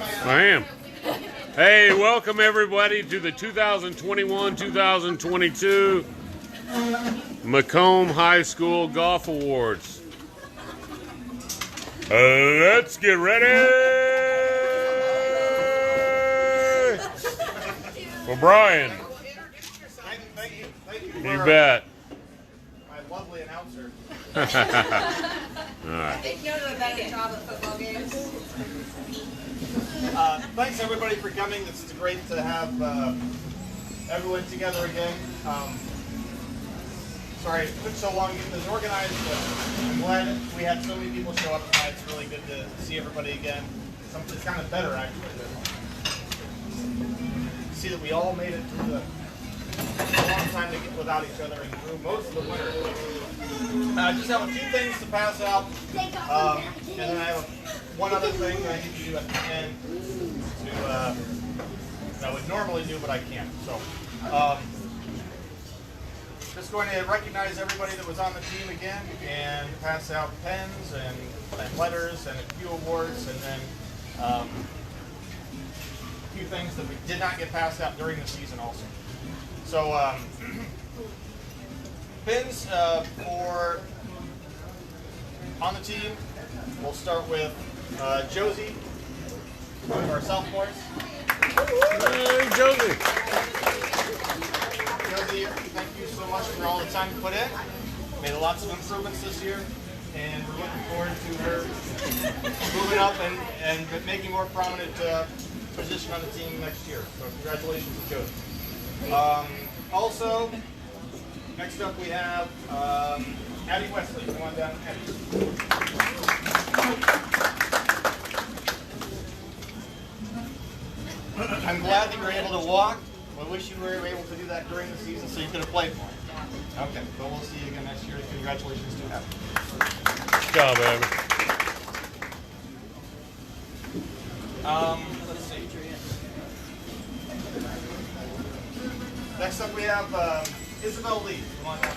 I am. Hey, welcome everybody to the 2021-2022 Macomb High School Golf Awards. Let's get ready for Brian. Thank you. You bet. My lovely announcer. All right. Take note of a better job at football games. Thanks everybody for coming. It's great to have everyone together again. Sorry it took so long to get this organized, but I'm glad we had so many people show up tonight. It's really good to see everybody again. It's kind of better actually to see that we all made it through a long time to get without each other and through most of the winter. I just have a few things to pass out, and then I have one other thing that I need to do at the end that I would normally do, but I can't. So, just going to recognize everybody that was on the team again and pass out pens and letters and a few awards, and then a few things that we did not get passed out during the season also. So, pins for on the team. We'll start with Josie, one of our sophomores. Hey, Josie. Josie, thank you so much for all the time you put in. Made lots of improvements this year, and we're looking forward to her moving up and making more prominent position on the team next year. So congratulations to Josie. Also, next up we have Addie Wesley. Come on down, Addie. I'm glad that you're able to walk. I wish you were able to do that during the season so you could have played more. Okay, but we'll see you again next year. Congratulations to Addie. Good job, Abby. Let's see. Next up we have Isabel Lee. Come on down.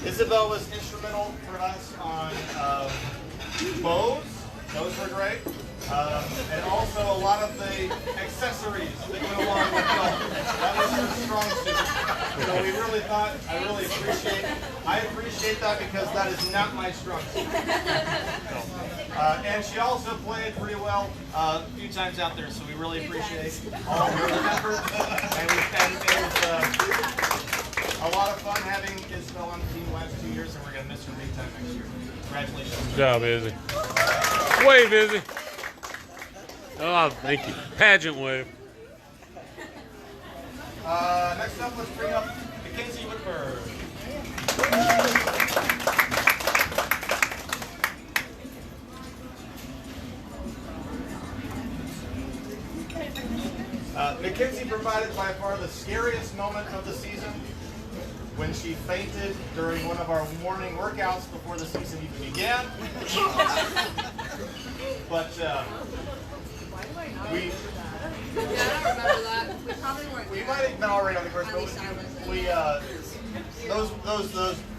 Isabel was instrumental for us on bows. Those were great. And also a lot of the accessories that went along with golf. That was her strong suit. So we really thought, I appreciate that because that is not my strong suit. And she also played pretty well a few times out there, so we really appreciate all of her efforts. And it was a lot of fun having Isabel on the team the last 2 years, and we're going to miss her big time next year. Congratulations. Good job, Izzy. Wave, Izzy. Oh, thank you. Pageant wave. Next up, let's bring up Mackenzie Whitberg. Mackenzie provided by far the scariest moment of the season when she fainted during one of our morning workouts before the season even began. But we... Yeah, I don't remember that. We probably weren't. We might have been already on the course, but we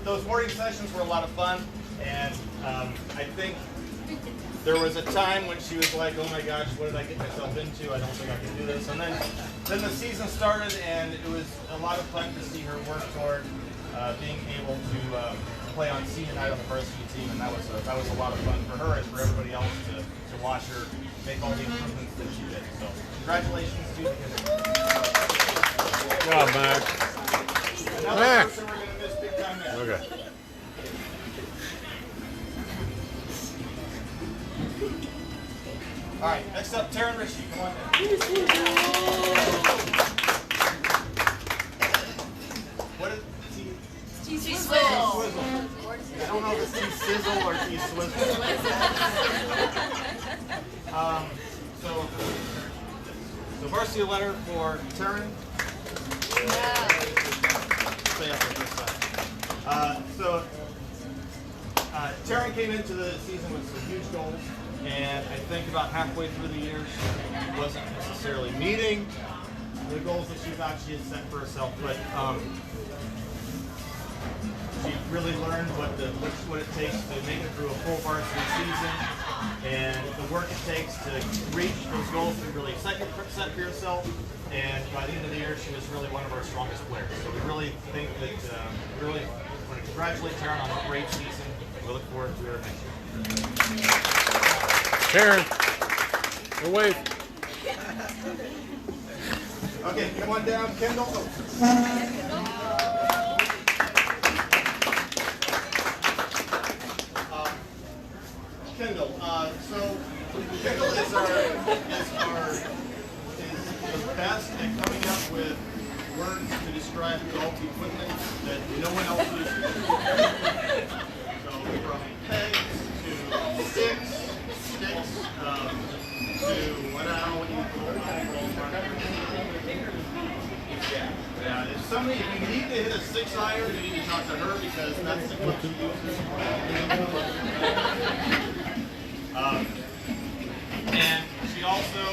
those morning sessions were a lot of fun, and I think there was a time when she was like, "Oh my gosh, what did I get myself into? I don't think I can do this." And then the season started, and it was a lot of fun to see her work toward being able to play on senior night on the varsity team, and that was a lot of fun for her and for everybody else to watch her make all the improvements that she did. So congratulations to you. Good job, Max. Another Max. person we're going to miss big time now. Okay. All right, next up, Taryn Ritchie. Come on down. What is T-Swizzle. Swizzle? I don't know if it's T-Sizzle or T-Swizzle. So varsity letter for Taryn. Stay up at this side. Taryn came into the season with some huge goals, and I think about halfway through the year she wasn't necessarily meeting the goals that she thought she had set for herself. But she really learned what it takes to make it through a full varsity season, and the work it takes to reach those goals that you really set for yourself. And by the end of the year, she was really one of our strongest players. So we really think that we really want to congratulate Taryn on a great season. We look forward to her next year. Taryn, go wave. Okay, come on down, Kendall. Kendall. So Kendall is the best at coming up with words to describe golf equipment that no one else uses. So from pegs to sticks, to what I don't yeah. If you need to hit a 6-iron, you need to talk to her because that's the club she uses. And she also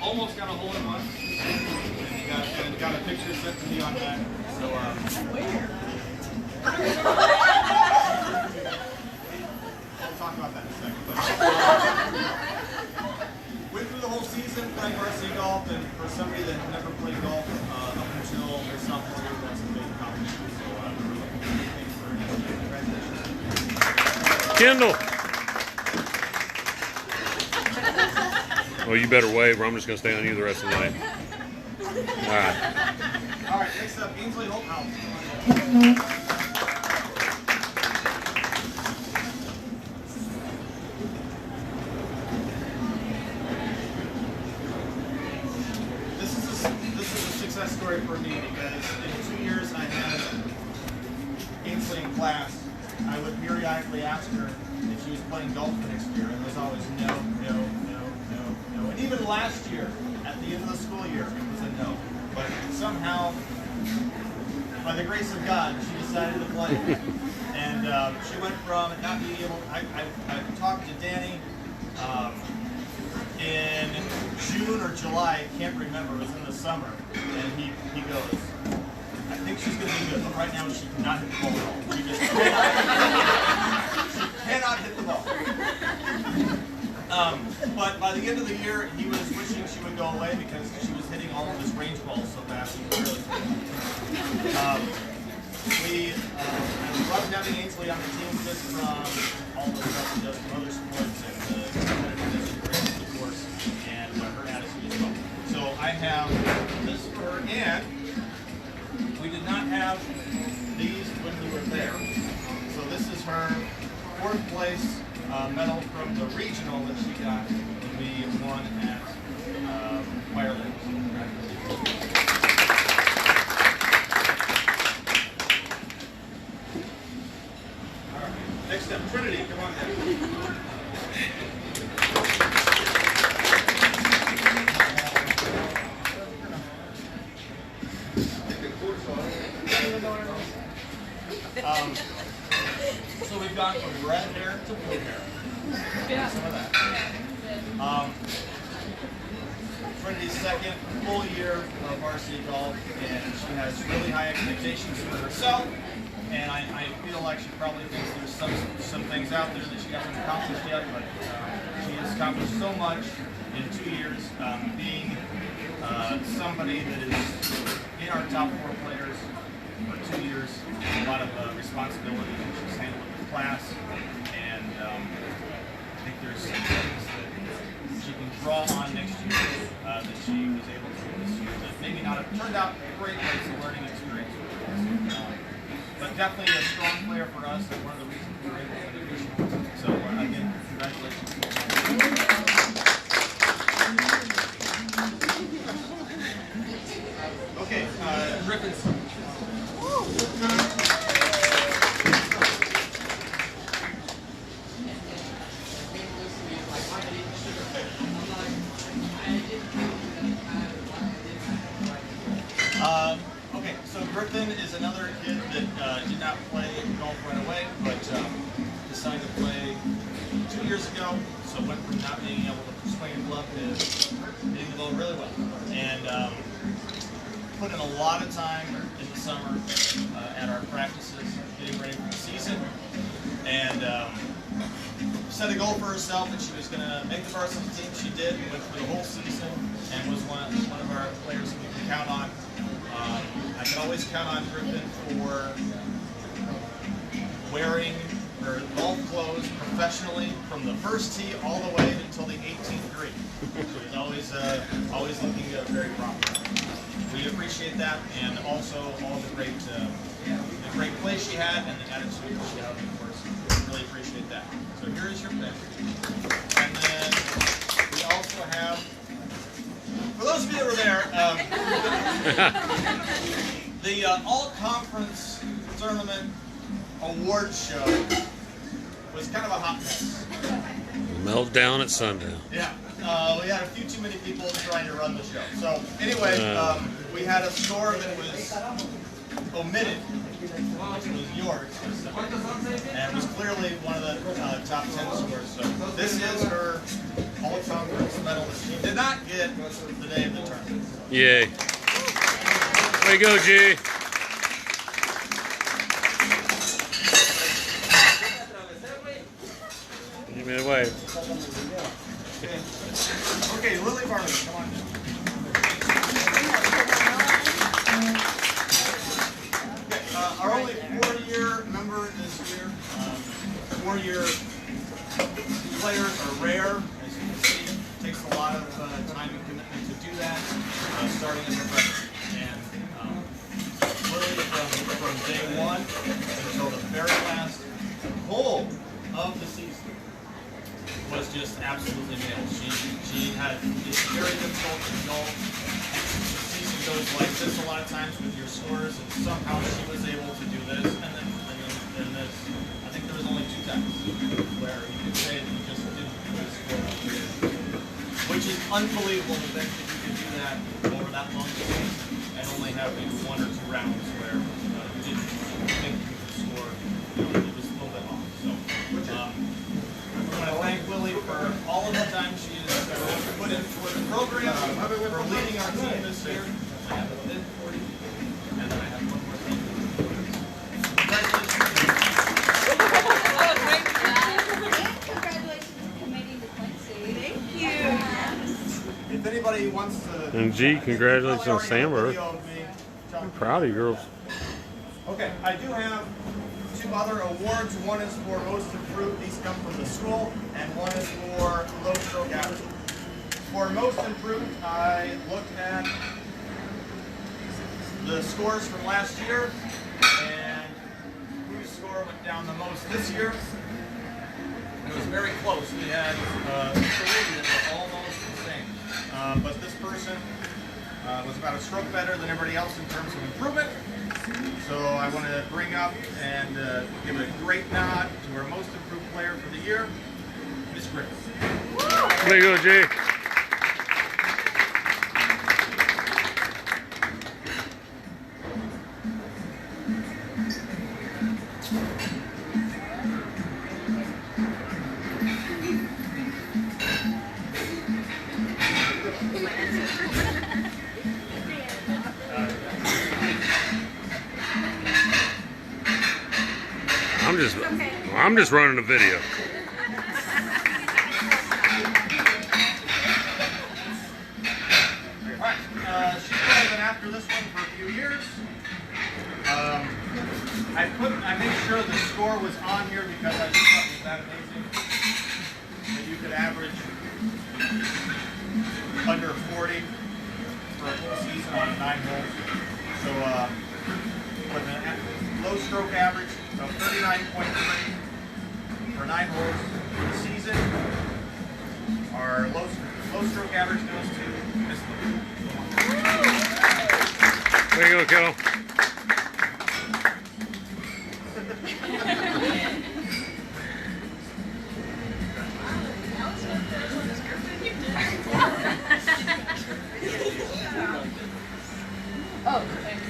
almost got a hole-in-one. And got a picture sent to me on that. So, I'll talk about that in a second. But, went through the whole season playing varsity golf, and for somebody that had never played golf up until their sophomore year, that's a big accomplishment. So, thanks for congratulations. Kendall. Well, you better wave, or I'm just going to stay on you the rest of the night. All right. All right, next up, Ainsley Holthouse. Story for me because in 2 years I had Ainsley in class. I would periodically ask her if she was playing golf for next year, and it was always no. And even last year, at the end of the school year, it was a no. But somehow, by the grace of God, she decided to play. And she went from not being able. I talked to Danny in June or July, I can't remember, it was in the summer, and he goes, I think she's going to be good, but right now she cannot hit the ball at all. She just cannot hit the ball. But by the end of the year, he was wishing she would go away because she was hitting all of his range balls so fast. He was really I love having Ainsley on the team just from all the stuff she does from other sports and the competitiveness of course, and her attitude as well. So I have this for her, and we did not have these when we were there. So this is her 4th place medal from the regional that she got when we won at Fire Lakes. All right. Next up, Trinity, come on down. So we've gone from red hair to blue hair. Yeah. Some of that. Trinity's 2nd full year of varsity golf, and she has really high expectations for herself. And I feel like she probably thinks there's some things out there that she hasn't accomplished yet, but she has accomplished so much in 2 years, being somebody that is in our top 4 players for 2 years, a lot of responsibility that she's handled with the class, and I think there's some things that she can draw on next year that she was able to this year that maybe not have turned out great, but it's a learning experience for us. But definitely a strong player for us, and one of the reasons we were able to win the division. So again, congratulations. Okay, Griffin. Okay, so Griffin is another kid that did not play golf right away, but decided to play 2 years ago. So went from not being able to swing a glove to hitting the ball really well. And put in a lot of time in the summer at our practices, getting ready for the season, and set a goal for herself that she was going to make the varsity team. She did, went through the whole season, and was one of our players that we can count on. I can always count on Griffin for wearing her golf clothes professionally from the first tee all the way until the 18th green. She was always looking very proper. We appreciate that, and also all the great play she had and the attitude that she had on the course. We really appreciate that. So here is your pick. And then we also have, for those of you that were there, the all-conference tournament award show was kind of a hot mess. Meltdown at sundown. Yeah, we had a few too many people trying to run the show. So anyway, we had a score that was omitted, which was yours, and was clearly one of the top 10 scores. So this is her all-conference medalist. She did not get the day of the tournament. Yay. Way to go, G. Give me the wave. Okay, Lily Barney, come on down. Okay, our only 4-year member this year. 4-year players are rare, as you can see. It takes a lot of time and commitment to do that, starting as a freshman. And Lily, from day one until the very last hole of the season, was just absolutely nailed. She had it's very difficult to golf. The season goes like this a lot of times with your scores, and somehow she was able to do this. And then this, I think there was only 2 times where you could say that you just didn't do a score, which is unbelievable to think that you could do that over that long distance and only have maybe 1 or 2 rounds where you didn't think you could score. It was a little bit off. So. I want to thank Lily for all of the time she has put into the program, for leading our team this year. I have a bid for you, and then I have one more thing. Congratulations to committing to Quincy. Thank you. If anybody wants to... And G, congratulations on Sandberg. I'm Proud of you girls. Okay, I do have 2 other awards. One is for most improved. These come from the school, and one is for low stroke average. For most improved, I looked at the scores from last year and whose score went down the most this year. It was very close. We had 3 that were almost the same, but this person was about a stroke better than everybody else in terms of improvement. So I want to bring up and give a great nod to our most improved player for the year, Miss Griffin. Way to go, G. I'm just running a video. Alright, she's probably been after this one for a few years. I made sure the score was on here because I just thought it was that amazing that you could average under 40 for a whole season on 9 holes. So with a low stroke average of 39.3 for 9 holes for the season, our low stroke average goes to Miss Lou. There you go, kiddo. Oh, thanks.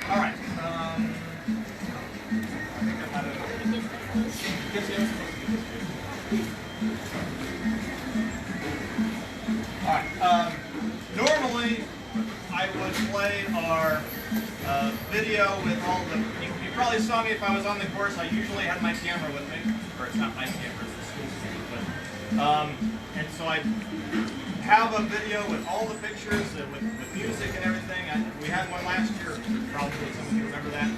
All right. I think I might have. All right. Normally, I would play our video with all the. You probably saw me if I was on the course. I usually had my camera with me, or it's not my camera, it's the school's camera. But and so I have a video with all the pictures with music and everything. We had one last year. Probably some of you remember that.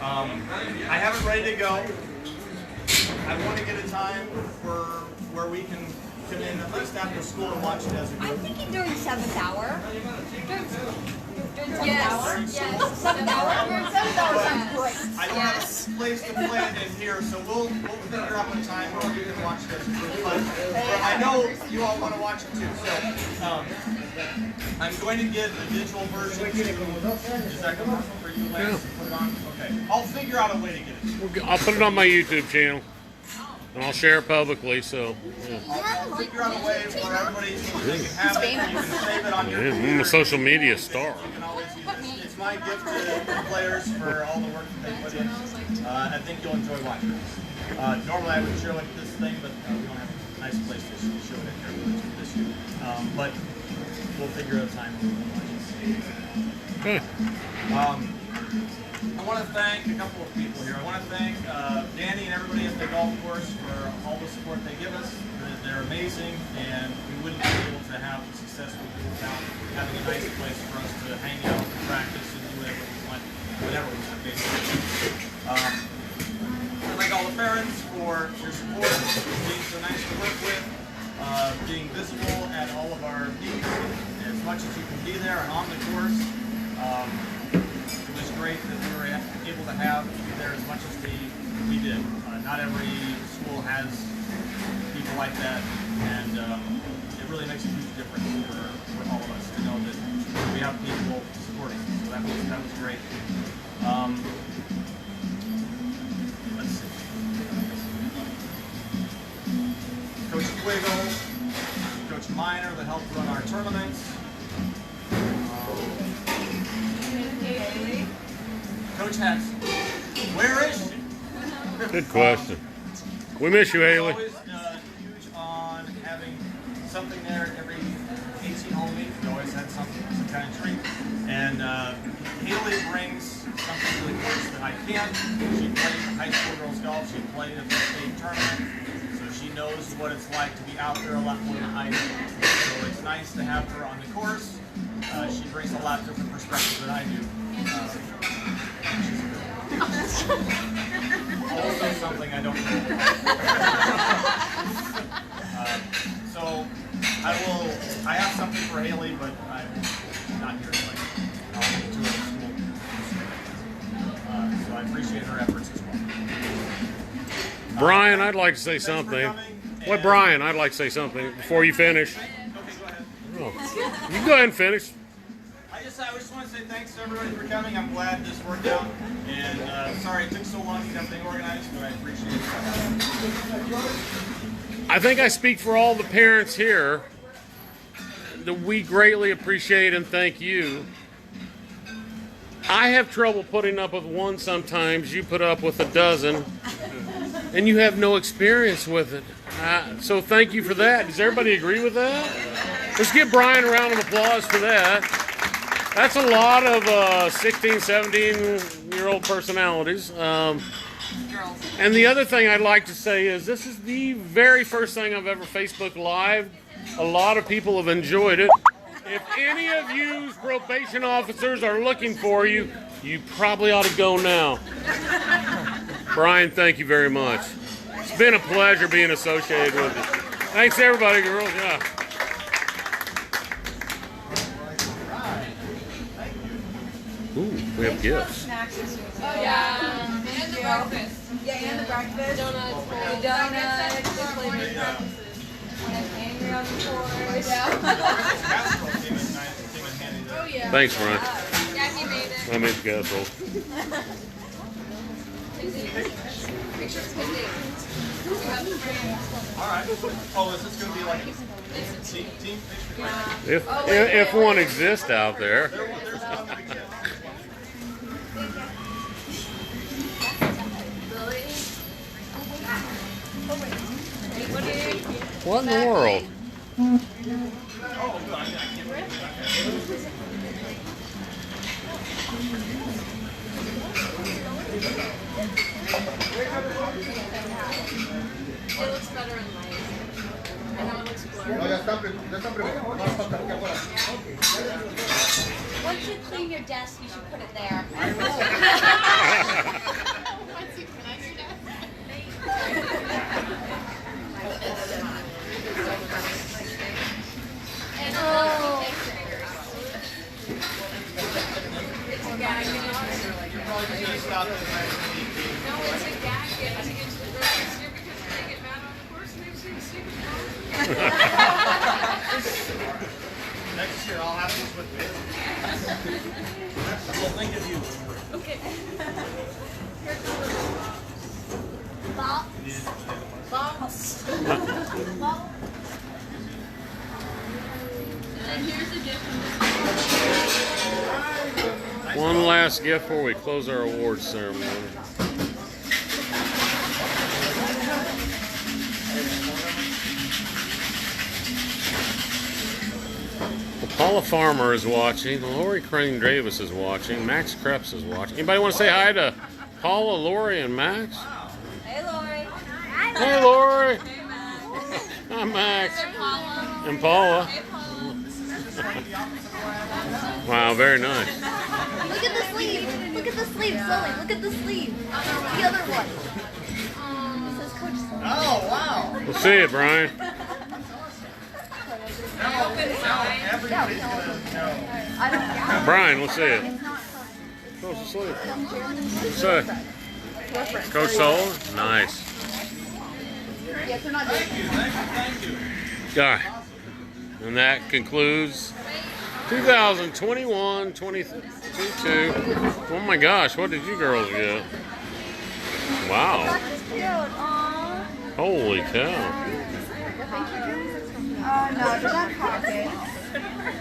I have it ready to go. I want to get a time for where we can come in at least after school and watch it as a I'm group. thinking during 7th hour. During 7th Yes, hour? yes. 7th hour? 7th hour sounds great. I don't have a place to play it in here, so we'll figure out a time where we can watch it as a group. But I know you all want to watch it too, so I'm going to get the digital version. Is that good enough for you, Lance? Put it on? Okay. I'll figure out a way to get it. I'll put it on my YouTube channel. And I'll share it publicly, so. Yeah. I'll figure out a way for everybody so that they can have it. You can save it on your Yeah, I'm a social media star. You can always use it. It's my gift to the players for all the work that they put in. I think you'll enjoy watching it. Normally I would show it this thing, but we don't have a nice place to show it in here this year. But we'll figure out a time when we can watch it. Okay. I want to thank a couple of people here. I want to thank Danny and everybody at the golf course for all the support they give us. They're amazing, and we wouldn't be able to have the success we do without having a nice place for us to hang out and practice and do whatever we want, basically. I'd like all the parents for your support, being so nice to work with, being visible at all of our meets as much as you can be there and on the course. It was great that we were able to have you there as much as we did. Not every school has people like that, and it really makes a huge difference for all of us to know that we have people supporting. So that was great. Let's see. Coach Quiggle, Coach Miner that helped run our tournaments. Coach Hatch, where is she? Good question. We miss you, Haley. Always huge on having something there every 18 hole meet. We always had some kind of treat. And Haley brings something to the course that I can't. She played high school girls golf. She played at the state tournament. So she knows what it's like to be out there a lot more than I do. So it's nice to have her on the course. She brings a lot different perspective than I do. Also something I don't know. So I have something for Haley, but I'm not here tonight. I'll get to her at school. So I appreciate her efforts as well. Brian, I'd like to say something. What, Brian, I'd like to say something before you finish. Okay, go ahead. Oh, you can go ahead and finish. I just want to say thanks to everybody for coming. I'm glad this worked out. And sorry it took so long to get everything organized, but I appreciate it. I think I speak for all the parents here that we greatly appreciate and thank you. I have trouble putting up with one sometimes. You put up with a dozen, and you have no experience with it. So thank you for that. Does everybody agree with that? Let's give Brian a round of applause for that. That's a lot of 16, 17-year-old personalities. And the other thing I'd like to say is this is the very first thing I've ever Facebook Live. A lot of people have enjoyed it. If any of you probation officers are looking for you, you probably ought to go now. Brian, thank you very much. It's been a pleasure being associated with you. Thanks, everybody, girls. Yeah. Ooh, we have gifts. Oh, yeah. And the breakfast. Yeah, and the breakfast. Donuts. The donuts. The flavor practices. And angry on the course. Casserole came in handy there. Oh, yeah. Thanks, Brian. Jackie made it. I made the casserole. Pictures of Cindy. All right. Oh, is this going to be like a team picture? If one exists out there. There's one to be good. What in the world? Oh, good. I can't wait. It looks better in light. I know it looks blurry. Once you clean your desk, you should put it there. Once you connect your desk. And Oh. it's a gag. Usually stop at No, it's a gag getting to get to the grocery store because they get mad on the horse and they've seen the stupid next year I'll have this with me. We'll think of you. Okay. Box. And here's the gift from this One last gift before we close our awards ceremony. Well, Paula Farmer is watching. Lori Crane Davis is watching. Max Krebs is watching. Anybody want to say hi to Paula, Lori, and Max? Hey, Lori. Hey, Lori. Hey, Max. Hi, Max. Hey, Paula. And Paula. Hey, Paula. Wow, very nice. Look at the sleeve. Look at the sleeve, Zoe. Look at the sleeve. The other one. It says Coach Zoe. Oh, wow. We'll see it, Brian. Everybody's gonna know. I don't. Brian, let's see it. Close the sleeve. Say, Coach Sullivan? Nice. Yes, they're not doing it. All right. And that concludes 2021-22. Oh my gosh, what did you girls get? Wow. That's cute. Aww. Holy cow. Oh, no, they're not pockets.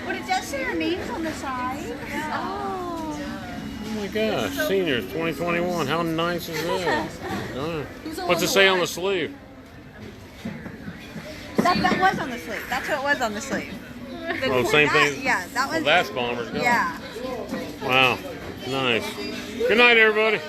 But it does say your names on the side. Oh. Oh my gosh, seniors 2021. How nice is that? What's it say on the sleeve? That was on the sleeve. That's what was on the sleeve. Oh, same thing? Yeah, that Well, was. that's Bombers. Go. Yeah. Wow. Nice. Good night, everybody.